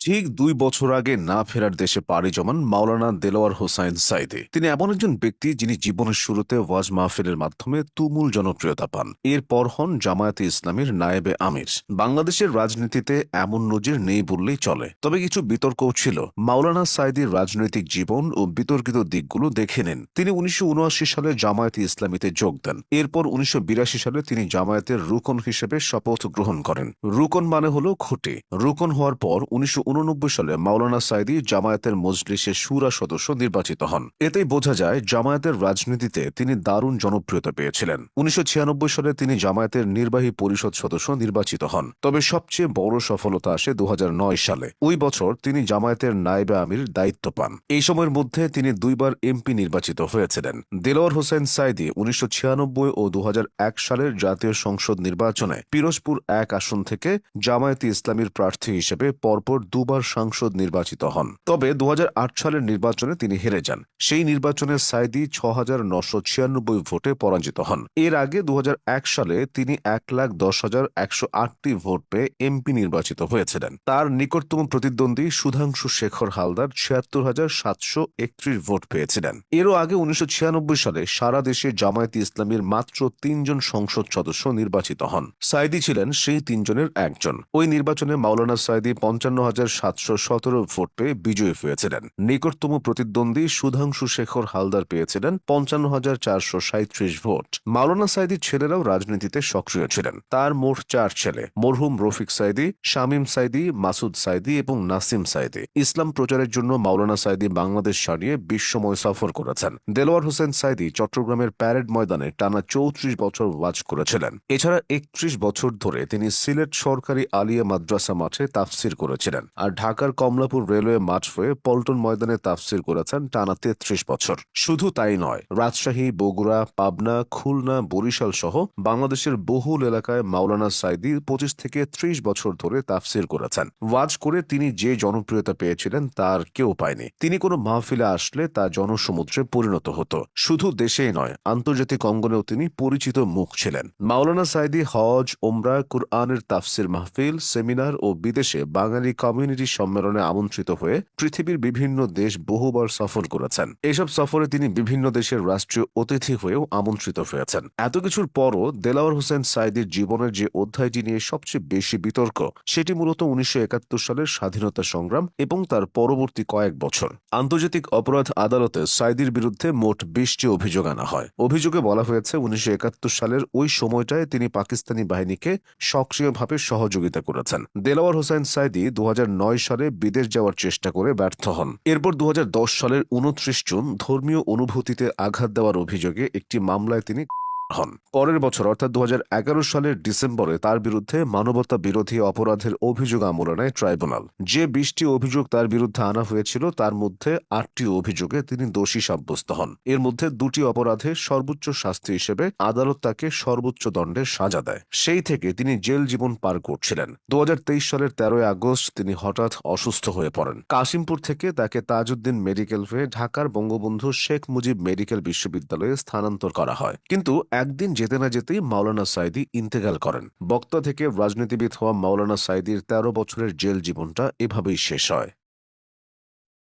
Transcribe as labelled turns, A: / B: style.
A: ঠিক ২ বছর আগে না ফেরার দেশে পাড়ি জমান মাওলানা দেলোয়ার হোসাইন সাঈদী। তিনি এমন একজন ব্যক্তি যিনি জীবনের শুরুতে ওয়াজ মাহফিলের মাধ্যমে তুমুল জনপ্রিয়তা পান। এরপর হন জামায়াতে ইসলামীর নায়েবে আমির। বাংলাদেশের রাজনীতিতে এমন নজির নেই বললেই চলে, তবে কিছু বিতর্কও ছিল। মাওলানা সাঈদীর রাজনৈতিক জীবন ও বিতর্কিত দিকগুলো দেখে নিন। তিনি ১৯৭৯ সালে জামায়াতে ইসলামীতে যোগ দেন। এরপর ১৯৮২ সালে তিনি জামায়াতের রুকন হিসেবে শপথ গ্রহণ করেন। রুকন মানে হল খুঁটি। রুকন হওয়ার পর ১৯৮৯ সালে মাওলানা সাঈদী জামায়াতের মজলিসে শুরা সদস্য নির্বাচিত হন। এতেই বোঝা যায় জামায়াতের রাজনীতিতে তিনি দারুণ জনপ্রিয়তা পেয়েছিলেন। ১৯৯৬ সালে তিনি জামায়াতের নির্বাহী পরিষদ সদস্য নির্বাচিত হন। তবে সবচেয়ে বড় সফলতা আসে ২০০৯ সালে। ওই বছর তিনি জামায়াতের নায়েবে আমির দায়িত্ব পান। এই সময়ের মধ্যে তিনি ২ বার এমপি নির্বাচিত হয়েছিলেন। দেলোয়ার হোসেন সাঈদী ১৯৯৬ ও ২০০১ সালের জাতীয় সংসদ নির্বাচনে পিরোজপুর ১ আসন থেকে জামায়াতে ইসলামীর প্রার্থী হিসেবে পরপর ২ বার সাংসদ নির্বাচিত হন। তবে ২০০৮ সালের নির্বাচনে তিনি হেরে যান। সেই নির্বাচনে সাঈদী ৬,৯৯৬ ভোটে পরাজিত হন। এর আগে ২০০১ সালে তিনি ১,১০,১০৮টি ভোট পেয়ে এমপি নির্বাচিত হয়েছিলেন। তার নিকটতম প্রতিদ্বন্দ্বী সুধাংশু শেখর হালদার ৭৬,৭৩১ ভোট পেয়েছিলেন। এরও আগে ১৯৯৬ সালে সারা দেশে জামায়াতে ইসলামীর মাত্র ৩ জন সংসদ সদস্য নির্বাচিত হন। সাঈদী ছিলেন সেই ৩ জনের একজন। ওই নির্বাচনে মাওলানা সাঈদী ৫৫,৭১৭ ভোট পেয়ে বিজয়ী হয়েছিলেন। নিকটতম প্রতিদ্বন্দ্বী সুধাংশু শেখর হালদার পেয়েছিলেন ৫৫,৪৩৭ ভোট। মাওলানা সাঈদীর ছেলেরাও রাজনীতিতে সক্রিয় ছিলেন। তার মোট ৪ ছেলে, মরহুম রফিক সাঈদী, শামীম সাঈদী, মাসুদ সাঈদী এবং নাসিম সাঈদী। ইসলাম প্রচারের জন্য মাওলানা সাঈদী বাংলাদেশ ছাড়িয়ে বিশ্বময় সফর করেছেন। দেলোয়ার হোসেন সাঈদী চট্টগ্রামের প্যারেড ময়দানে টানা ৩৪ বছর ওয়াজ করেছিলেন। এছাড়া ৩১ বছর ধরে তিনি সিলেট সরকারি আলিয়া মাদ্রাসা মাঠে তাফসির করেছিলেন। আর ঢাকার কমলাপুর রেলওয়ে মাঠ হয়ে পল্টন ময়দানে তাফসির করেছেন টানা ৩৩ বছর। শুধু তাই নয়, রাজশাহী, বগুড়া, পাবনা, খুলনা, বরিশাল সহ বাংলাদেশের বহুল এলাকায় মাওলানা সাঈদী ২৫ থেকে ৩০ বছর ধরে তাফসির করেছেন। ওয়াজ করে তিনি যে জনপ্রিয়তা পেয়েছিলেন তার কেউ পায়নি। তিনি কোনো মাহফিলে আসলে তা জনসমুদ্রে পরিণত হতো। শুধু দেশেই নয়, আন্তর্জাতিক অঙ্গনেও তিনি পরিচিত মুখ ছিলেন। মাওলানা সাঈদী হজ, ওমরা, কুরআনের তাফসির মাহফিল, সেমিনার ও বিদেশে বাঙালি কমিউনিটি সম্মেলনে আমন্ত্রিত হয়ে পৃথিবীর বিভিন্ন দেশ বহুবার সফর করেছেন। এসব সফরে তিনি বিভিন্ন দেশের রাষ্ট্রীয় অতিথি হয়েও আমন্ত্রিত হয়েছেন। এত কিছুর পরও দেলোয়ার হোসেন সাঈদীর জীবনের যে অধ্যায়টি নিয়ে সবচেয়ে বেশি বিতর্ক, সেটি মূলত ১৯৭১ সালের স্বাধীনতা সংগ্রাম এবং তার পরবর্তী কয়েক বছর। আন্তর্জাতিক অপরাধ আদালতে সাঈদীর বিরুদ্ধে মোট ২০টি অভিযোগ আনা হয়। অভিযোগে বলা হয়েছে ১৯৭১ সালের ওই সময়টায় তিনি পাকিস্তানি বাহিনীকে সক্রিয়ভাবে সহযোগিতা করেছেন। দেলোয়ার হোসেন সাঈদী ২০০৯ সালে বিদেশ যাওয়ার চেষ্টা করে ব্যর্থ হন। এরপর ২০১০ সালের ২৯ জুন ধর্মীয় অনুভূতিতে আঘাত দেওয়ার অভিযোগে একটি মামলায় তিনি হন। পরের বছর অর্থাৎ ২০১১ সালের ডিসেম্বরে তার বিরুদ্ধে মানবতা বিরোধী অপরাধের অভিযোগ আমলে নেয় ট্রাইব্যুনাল। যে ২০টি অভিযোগ তার বিরুদ্ধে আনা হয়েছিল তার মধ্যে ৮টি অভিযোগে তিনি দোষী সাব্যস্ত হন। এর মধ্যে ২টি অপরাধে সর্বোচ্চ শাস্তি হিসেবে আদালত তাকে সর্বোচ্চ দণ্ডের সাজা দেয়। সেই থেকে তিনি জেল জীবন পার করছিলেন। ২০২৩ সালের ১৩ আগস্ট তিনি হঠাৎ অসুস্থ হয়ে পড়েন। কাশিমপুর থেকে তাকে তাজউদ্দিন মেডিকেল হয়ে ঢাকার বঙ্গবন্ধু শেখ মুজিব মেডিকেল বিশ্ববিদ্যালয়ে স্থানান্তর করা হয়। কিন্তু একদিন যেতে না যেতেই মাওলানা সাঈদী ইন্তেকাল করেন। বক্তা থেকে রাজনীতিবিদ হওয়া মাওলানা সাঈদীর ১৩ বছরের জেল জীবনটা এভাবেই শেষ হয়।